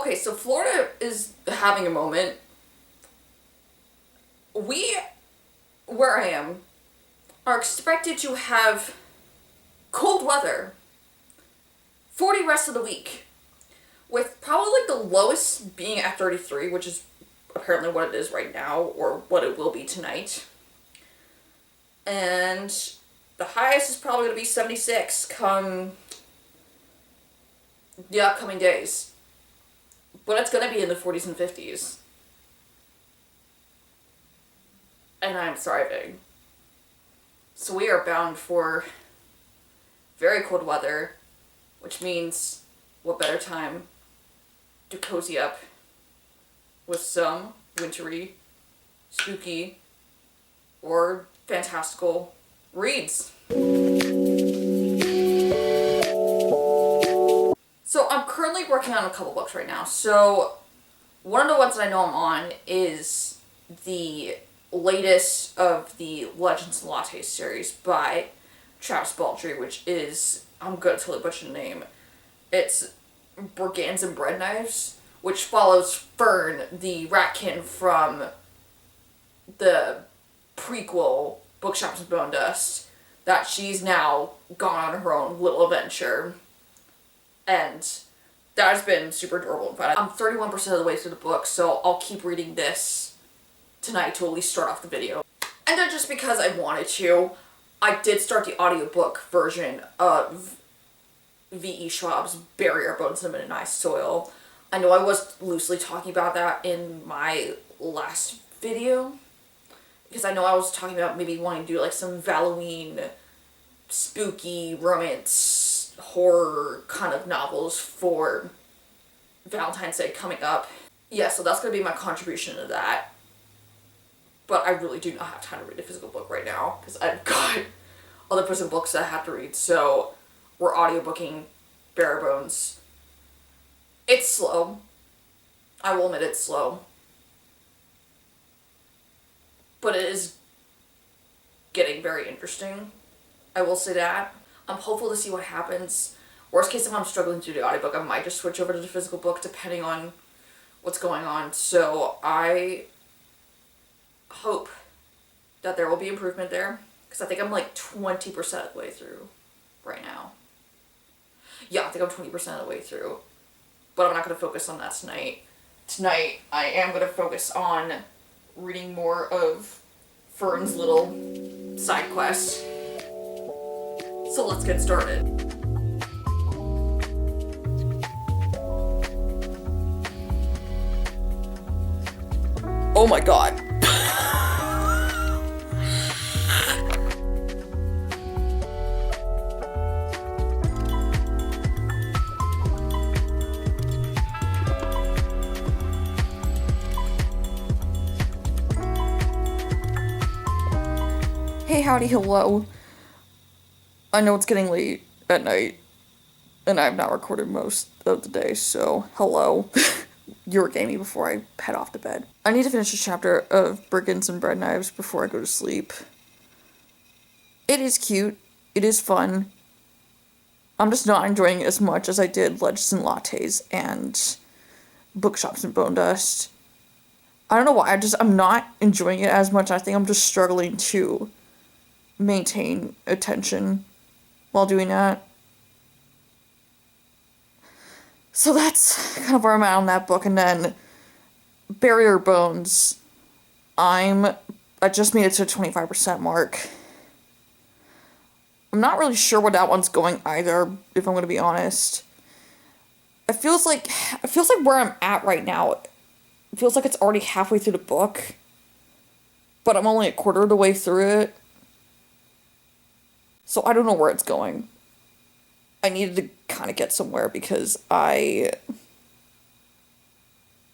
Okay, so Florida is having a moment. We, where I am, are expected to have cold weather 40 rest of the week, with probably like the lowest being at 33, which is apparently what it is right now, or what it will be tonight. And the highest is probably going to be 76 come the upcoming days. But it's going to be in the 40s and 50s. And I'm thriving. So we are bound for very cold weather, which means what better time to cozy up with some wintry, spooky, or fantastical reads. So I'm currently working on a couple books right now. So one of the ones that I know I'm on is the latest of the Legends and Lattes series by Baldree, which is, I'm gonna totally butcher the name. It's Brigands and Breadknives, which follows Fern, the ratkin from the prequel Bookshops and Bone Dust, that she's now gone on her own little adventure. And that has been super adorable and fun. I'm 31% of the way through the book, so I'll keep reading this tonight to at least start off the video. And then just because I wanted to, I did start the audiobook version of V.E. Schwab's Bury Our Bones in the Midnight Soil. I know I was loosely talking about that in my last video, because I know I was talking about maybe wanting to do like some Halloween, spooky, romance, horror kind of novels for Valentine's Day coming up. Yeah, so that's going to be my contribution to that. But I really do not have time to read a physical book right now, because I've got other physical books that I have to read, so we're audiobooking Bare Bones. It's slow. I will admit it's slow. But it is getting very interesting. I will say that. I'm hopeful to see what happens. Worst case, if I'm struggling to do the audiobook, I might just switch over to the physical book depending on what's going on. So I hope that there will be improvement there, because I think I'm like 20% of the way through right now. Yeah, I think I'm 20% of the way through. But I'm not going to focus on that tonight. Tonight, I am going to focus on reading more of Fern's little side quest. So let's get started. Oh my god. Hey, howdy, hello. I know it's getting late at night, and I've not recorded most of the day, so hello. You're gaming before I head off to bed. I need to finish this chapter of Brigands and Breadknives before I go to sleep. It is cute. It is fun. I'm just not enjoying it as much as I did Legends and Lattes and Bookshops and Bone Dust. I don't know why, I'm not enjoying it as much. I think I'm just struggling to maintain attention while doing that. So that's kind of where I'm at on that book. And then Bury Our Bones, I just made it to the 25% mark. I'm not really sure where that one's going either, if I'm going to be honest. It feels like where I'm at right now, it feels like it's already halfway through the book, but I'm only a quarter of the way through it. So I don't know where it's going. I needed to kind of get somewhere because I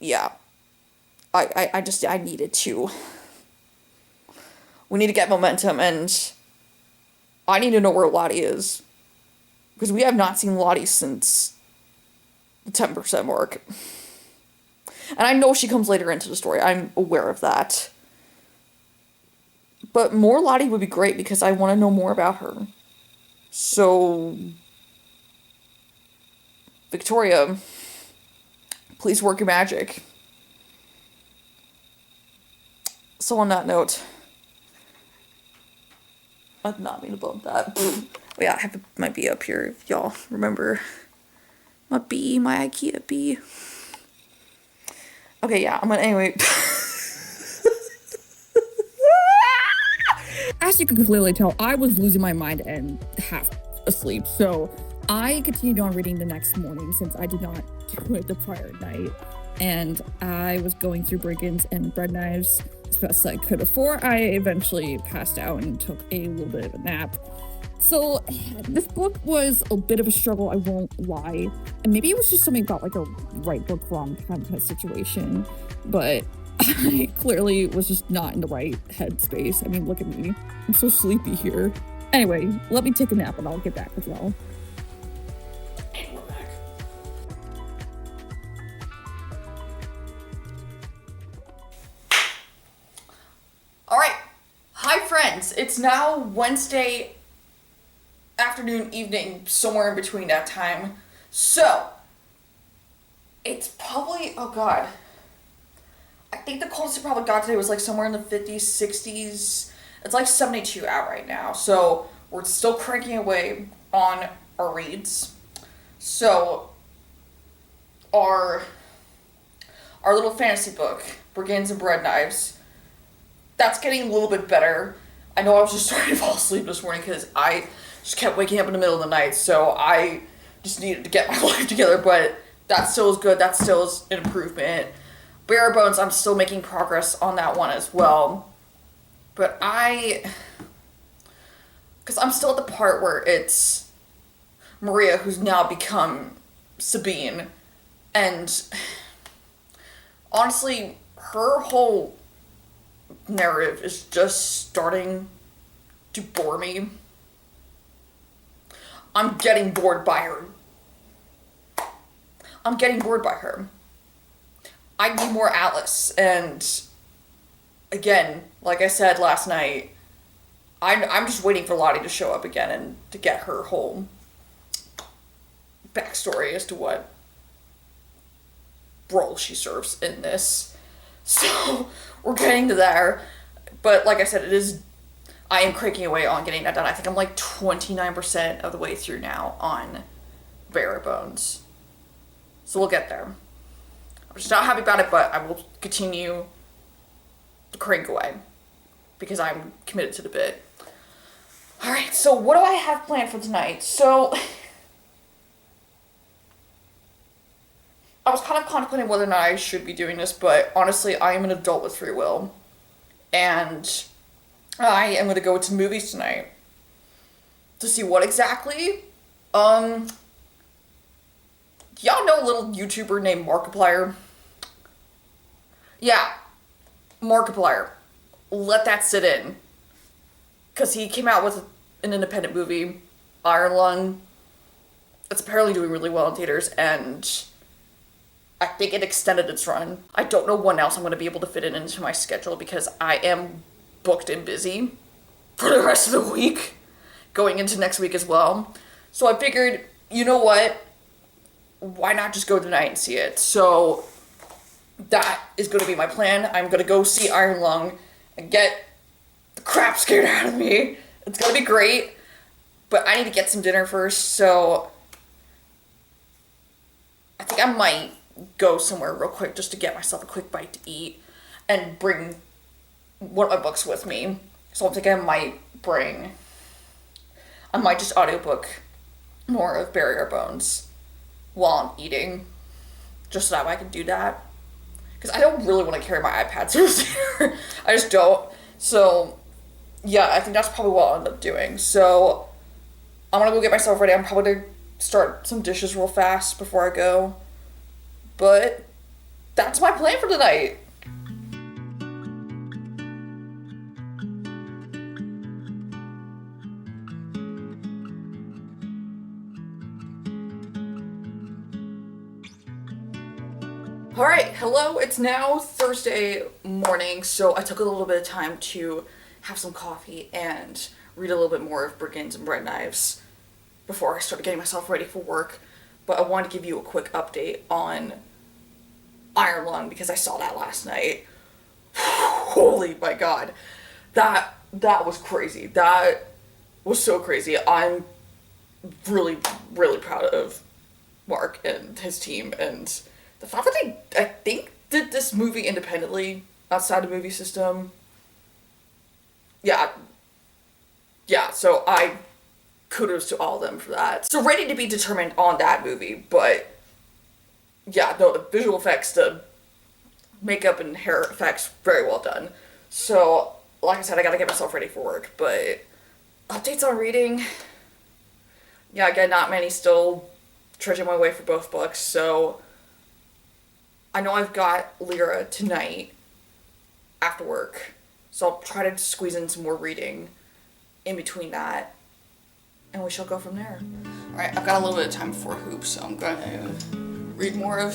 needed to. We need to get momentum, and I need to know where Lottie is, because we have not seen Lottie since the 10% mark. And I know she comes later into the story. I'm aware of that. But more Lottie would be great, because I want to know more about her. So, Victoria, Please work your magic. So on that note, I did not mean to bump that. Yeah, I have my bee up here, if y'all remember. My bee, my IKEA bee. Okay, yeah, I'm gonna, anyway. As you can clearly tell, I was losing my mind and half asleep, so I continued on reading the next morning since I did not do it the prior night. And I was going through Brigands and Breadknives as best I could before I eventually passed out and took a little bit of a nap. So this book was a bit of a struggle, I won't lie. And maybe it was just something about like a right book, wrong kind of situation. But I clearly was just not in the right headspace. I mean, look at me. I'm so sleepy here. Anyway, let me take a nap and I'll get back with y'all. And we're back. Alright. Hi friends. It's now Wednesday afternoon, evening, somewhere in between that time. So, it's probably, oh god. I think the coldest it probably got today was like somewhere in the 50s, 60s. It's like 72 out right now. So we're still cranking away on our reads. So our little fantasy book, Brigands and Breadknives, that's getting a little bit better. I know I was just starting to fall asleep this morning because I just kept waking up in the middle of the night. So I just needed to get my life together. But that still is good. That still is an improvement. Bare Bones, I'm still making progress on that one as well. But because I'm still at the part where it's Maria who's now become Sabine. And honestly, her whole narrative is just starting to bore me. I'm getting bored by her. I need more Alice, and again, like I said last night, I'm just waiting for Lottie to show up again and to get her whole backstory as to what role she serves in this. So we're getting to there, but like I said, I am cranking away on getting that done. I think I'm like 29% of the way through now on Bare Bones, so we'll get there. I'm just not happy about it, but I will continue to crank away because I'm committed to the bit. Alright, so what do I have planned for tonight? So I was kind of contemplating whether or not I should be doing this, but honestly, I am an adult with free will. And I am going to go to movies tonight to see what exactly. Y'all know a little YouTuber named Markiplier? Yeah, Markiplier. Let that sit in. Because he came out with an independent movie, Iron Lung. It's apparently doing really well in theaters, and I think it extended its run. I don't know when else I'm going to be able to fit it into my schedule because I am booked and busy for the rest of the week, going into next week as well. So I figured, you know what? Why not just go tonight and see it? So that is going to be my plan. I'm going to go see Iron Lung and get the crap scared out of me. It's going to be great, but I need to get some dinner first, so I think I might go somewhere real quick just to get myself a quick bite to eat and bring one of my books with me. So I'm thinking I might just audiobook more of Barrier Bones while I'm eating, just so that way I can do that. Because I don't really want to carry my iPad to the theater. I just don't. So, yeah, I think that's probably what I'll end up doing. So, I'm going to go get myself ready. I'm probably going to start some dishes real fast before I go. But that's my plan for tonight. Alright, hello, it's now Thursday morning, so I took a little bit of time to have some coffee and read a little bit more of Brigands and Breadknives before I started getting myself ready for work. But I wanted to give you a quick update on Iron Lung because I saw that last night. Holy my god. That was crazy. That was so crazy. I'm really, really proud of Mark and his team, and the fact that they, I think, did this movie independently outside the movie system. Yeah. Yeah, so I kudos to all of them for that. So ready to be determined on that movie, but yeah, no, the visual effects, the makeup and hair effects, very well done. So, like I said, I gotta get myself ready for work, but updates on reading. Yeah, again, not many, still trudging my way for both books, so I know I've got Lyra tonight after work, so I'll try to squeeze in some more reading in between that, and we shall go from there. Alright, I've got a little bit of time before Hoop, so I'm gonna read more of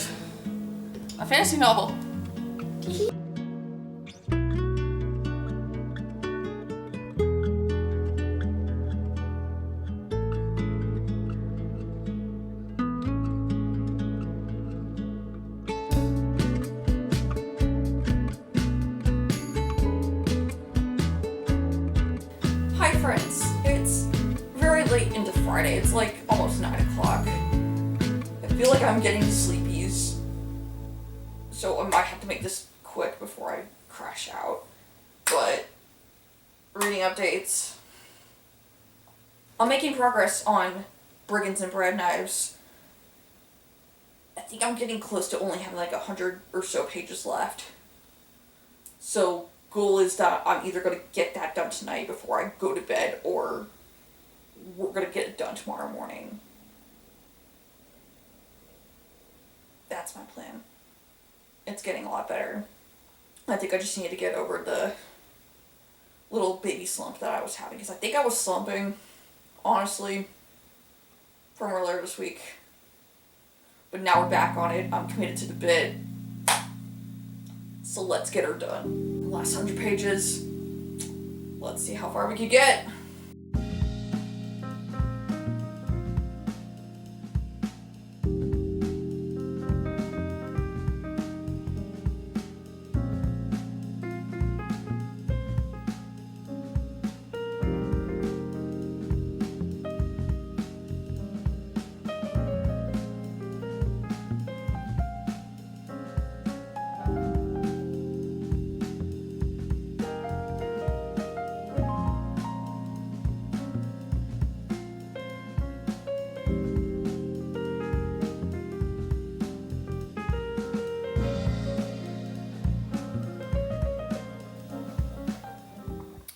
a fantasy novel. Hi friends, it's very late into Friday. It's like almost 9 o'clock. I feel like I'm getting sleepies, so I might have to make this quick before I crash out. But, reading updates. I'm making progress on Brigands and Breadknives. I think I'm getting close to only having like 100 or so pages left. So, goal is that I'm either going to get that done tonight before I go to bed, or we're going to get it done tomorrow morning. That's my plan. It's getting a lot better. I think I just need to get over the little baby slump that I was having, because I think I was slumping, honestly, from earlier this week. But now we're back on it. I'm committed to the bit. So let's get her done. Last 100 pages. Let's see how far we can get.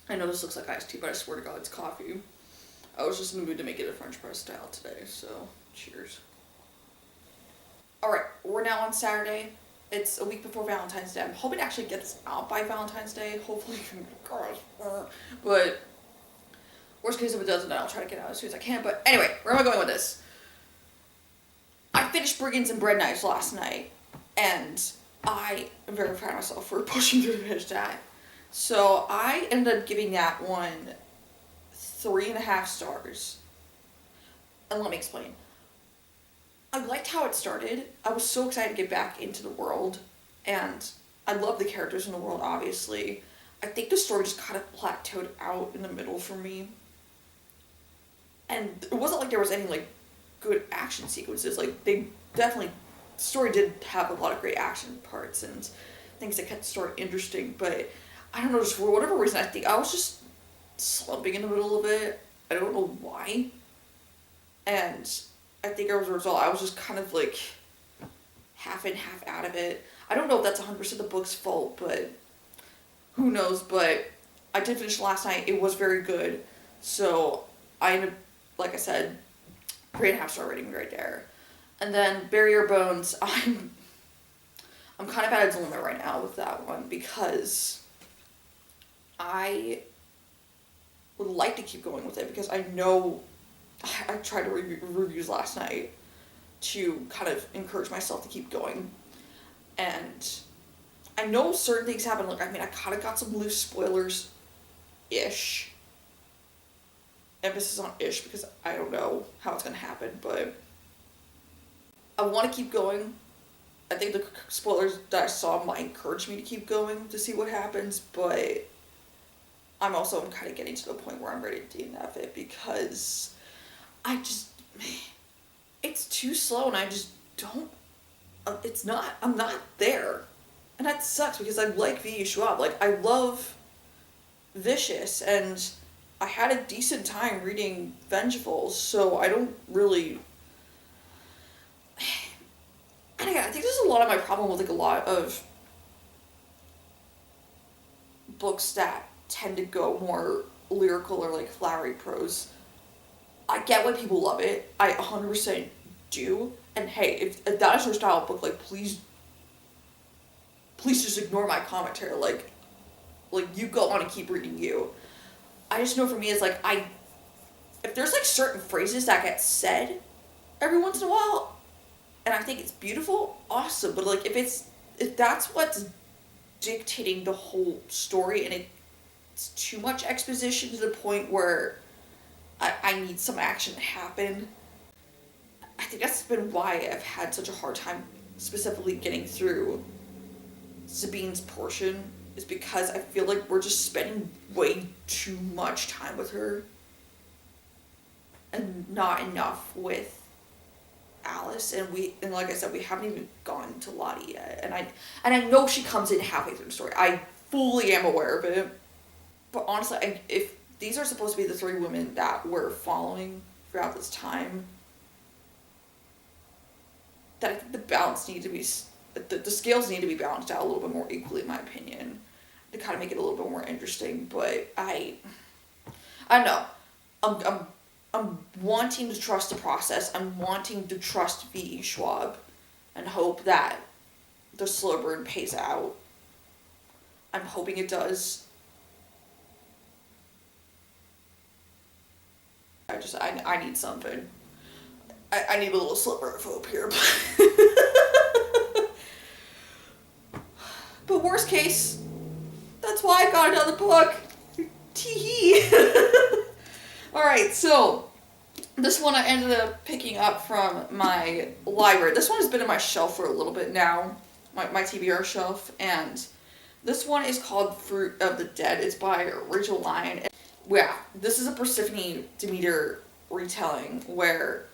I know this looks like iced tea, but I swear to God it's coffee. I was just in the mood to make it a French press style today, so cheers. Alright, we're now on Saturday. It's a week before Valentine's Day. I'm hoping to actually get this out by Valentine's Day. Hopefully, gosh. But worst case if it doesn't, then I'll try to get out as soon as I can. But anyway, where am I going with this? I finished Brigands and Breadknives last night, and I am very proud of myself for pushing through the finish that. So I ended up giving that one 3.5 stars. And let me explain. I liked how it started. I was so excited to get back into the world, and I love the characters in the world, obviously. I think the story just kind of plateaued out in the middle for me. And it wasn't like there was any, like, good action sequences. Like, they definitely, the story did have a lot of great action parts and things that kept the story interesting, but I don't know, just for whatever reason, I think I was just slumping in the middle of it. I don't know why. And I think as a result, I was just kind of like half in, half out of it. I don't know if that's 100% the book's fault, but who knows. But I did finish last night. It was very good. So I ended up, like I said, 3.5 star rating right there. And then Bury Your Bones, I'm kind of at a dilemma right now with that one, because I would like to keep going with it, because I know I tried to read reviews last night to kind of encourage myself to keep going, and I know certain things happen. Like, I mean, I kind of got some loose spoilers-ish. Emphasis on ish, because I don't know how it's going to happen, but I want to keep going. I think the spoilers that I saw might encourage me to keep going to see what happens, but I'm kind of getting to the point where I'm ready to DNF it because it's too slow and I just don't, I'm not there. And that sucks because I like V. Schwab. Like, I love Vicious, and I had a decent time reading Vengeful, so I don't really... And again, I think this is a lot of my problem with, like, a lot of books that tend to go more lyrical or, like, flowery prose. I get why people love it. I 100% do. And hey, if that is your style of book, like, please just ignore my commentary. Like you go on and keep reading you. I just know for me, it's like, if there's, like, certain phrases that get said every once in a while, and I think it's beautiful, awesome. But, like, if that's what's dictating the whole story, and it's too much exposition to the point where I need some action to happen, I think that's been why I've had such a hard time specifically getting through Sabine's portion, is because I feel like we're just spending way too much time with her and not enough with Alice, and like I said, we haven't even gotten to Lottie yet, and I know she comes in halfway through the story. I fully am aware of it, but honestly, if these are supposed to be the three women that we're following throughout this time, that I think the balance needs to be, the scales need to be balanced out a little bit more equally, in my opinion, to kind of make it a little bit more interesting. But I don't know. I'm wanting to trust the process. I'm wanting to trust V. Schwab and hope that the slow burn pays out. I'm hoping it does. I need something. I need a little sliver of hope here. But worst case, that's why I got another book. Tee-hee. Alright, so this one I ended up picking up from my library. This one has been in my shelf for a little bit now, my TBR shelf, and this one is called Fruit of the Dead. It's by Rachel Lyon. Yeah, this is a Persephone Demeter retelling where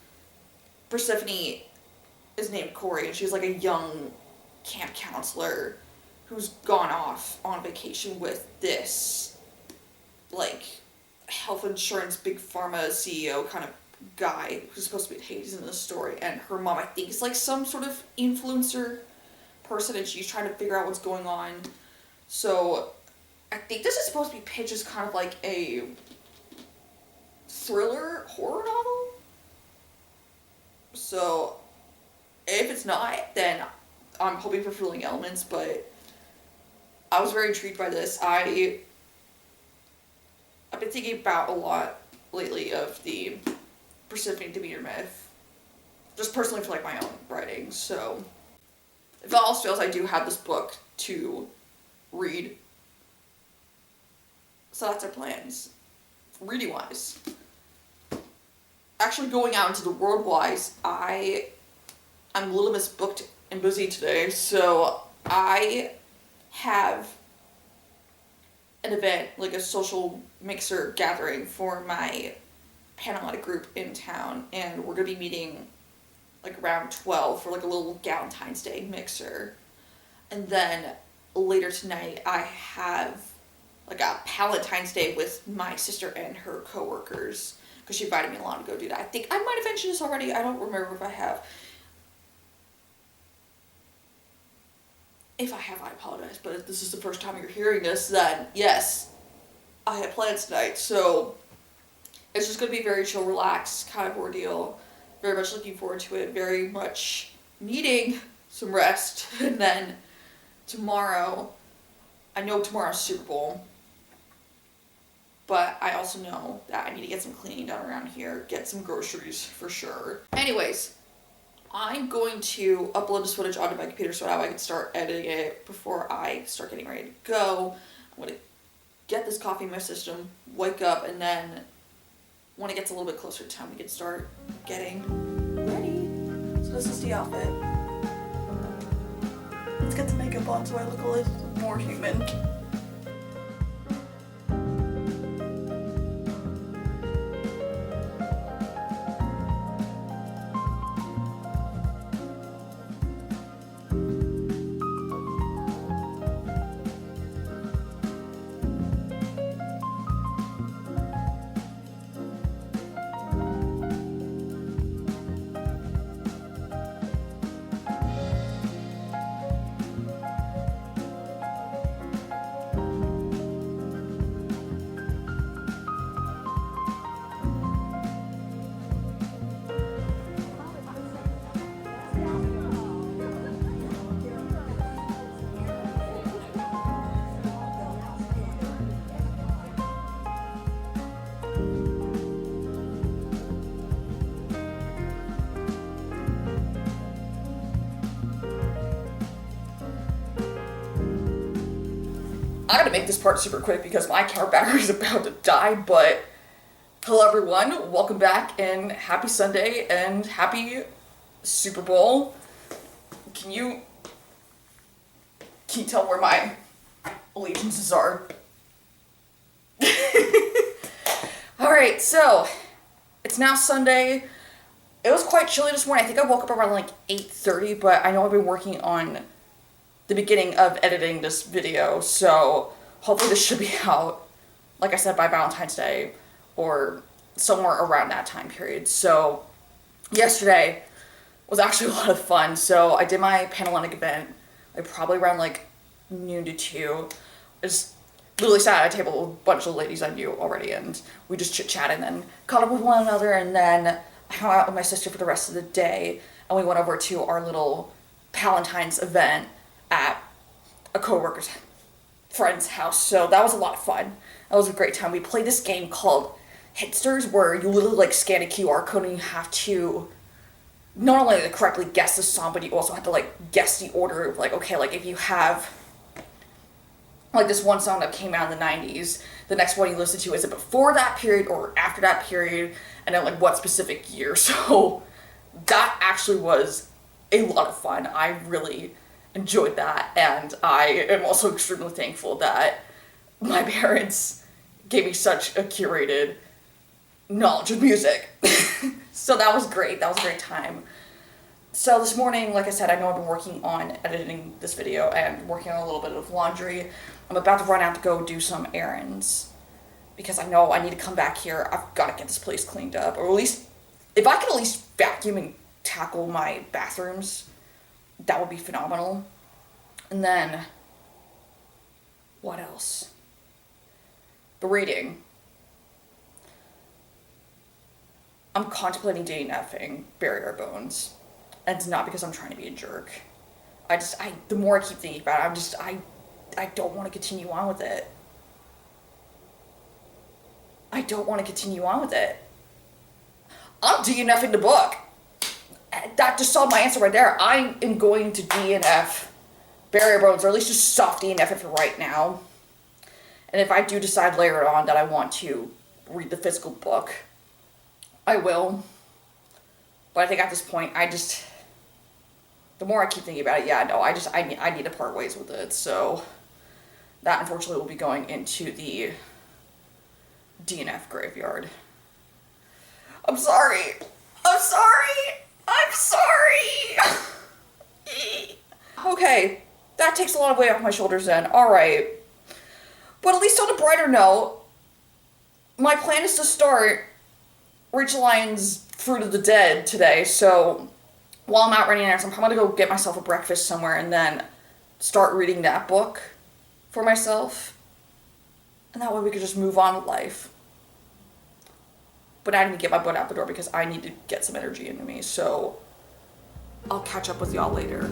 Persephone is named Corey, and she's like a young camp counselor who's gone off on vacation with this, like, health insurance big pharma CEO kind of guy who's supposed to be Hades in this story, and her mom, I think, is like some sort of influencer person, and she's trying to figure out what's going on. So I think this is supposed to be pitched as kind of like a thriller horror novel. So if it's not, then I'm hoping for thrilling elements, but I was very intrigued by this. I've been thinking about a lot lately of the Persephone Demeter myth, just personally for, like, my own writing. So if all else fails, I do have this book to read. So that's our plans, reading wise. Actually, going out into the world wise, I'm a little misbooked and busy today, so I have an event, like a social mixer gathering for my Panhellenic group in town, and we're gonna be meeting like around 12 for like a little Valentine's Day mixer. And then later tonight I have like a Valentine's Day with my sister and her coworkers, because she invited me along to go do that. I think I might have mentioned this already. I don't remember if I have. If I have, I apologize, but if this is the first time you're hearing this, then yes, I have plans tonight. So it's just going to be very chill, relaxed kind of ordeal. Very much looking forward to it. Very much needing some rest. And then tomorrow, I know tomorrow's Super Bowl, but I also know that I need to get some cleaning done around here, get some groceries for sure. Anyways, I'm going to upload this footage onto my computer so that I can start editing it before I start getting ready to go. I'm going to get this coffee in my system, wake up, and then when it gets a little bit closer to time, we can start getting ready. So this is the outfit. makeup on so I look a little more human. I'm gonna make this part super quick because my camera battery is about to die, but hello everyone, welcome back and happy Sunday and happy Super Bowl. Can you tell where my allegiances are? Alright, so it's now Sunday. It was quite chilly this morning. I think I woke up around like 8:30, but I know I've been working on the beginning of editing this video, so hopefully this should be out, like I said, by Valentine's Day or somewhere around that time period. So yesterday was actually a lot of fun. So I did my Panhellenic event, like probably around like noon to 2. I just literally sat at a table with a bunch of ladies I knew already, and we just chit-chatted and then caught up with one another, and then I hung out with my sister for the rest of the day, and we went over to our little Valentine's event at a coworker's friend's house. So that was a lot of fun. That was a great time. We played this game called Hitsters, where you literally like scan a QR code and you have to not only like, correctly guess the song, but you also have to like guess the order of like, okay, like if you have like this one song that came out in the 90s, the next one you listen to, is it before that period or after that period, and then like what specific year. So that actually was a lot of fun. I really enjoyed that, and I am also extremely thankful that my parents gave me such a curated knowledge of music. So that was great. That was a great time. So this morning, like I said, I know I've been working on editing this video and working on a little bit of laundry. I'm about to run out to go do some errands because I know I need to come back here. I've got to get this place cleaned up, or at least if I could at least vacuum and tackle my bathrooms, that would be phenomenal. And then, what else? The reading. I'm contemplating DNFing Bury Our Bones. And it's not because I'm trying to be a jerk. The more I keep thinking about it, I don't want to continue on with it. I don't want to continue on with it. I'm DNFing the book. That just solved my answer right there. I am going to DNF Bury Our Bones, or at least just soft DNF it for right now. And if I do decide later on that I want to read the physical book, I will. But I think at this point, the more I keep thinking about it, yeah, no, I need to part ways with it. So that unfortunately will be going into the DNF graveyard. I'm sorry. Okay, that takes a lot of weight off my shoulders then. Alright. But at least on a brighter note, my plan is to start Rachel Lyon's Fruit of the Dead today, so while I'm out running errands, I'm probably gonna go get myself a breakfast somewhere and then start reading that book for myself. And that way we could just move on with life. But I need to get my butt out the door because I need to get some energy into me, so I'll catch up with y'all later.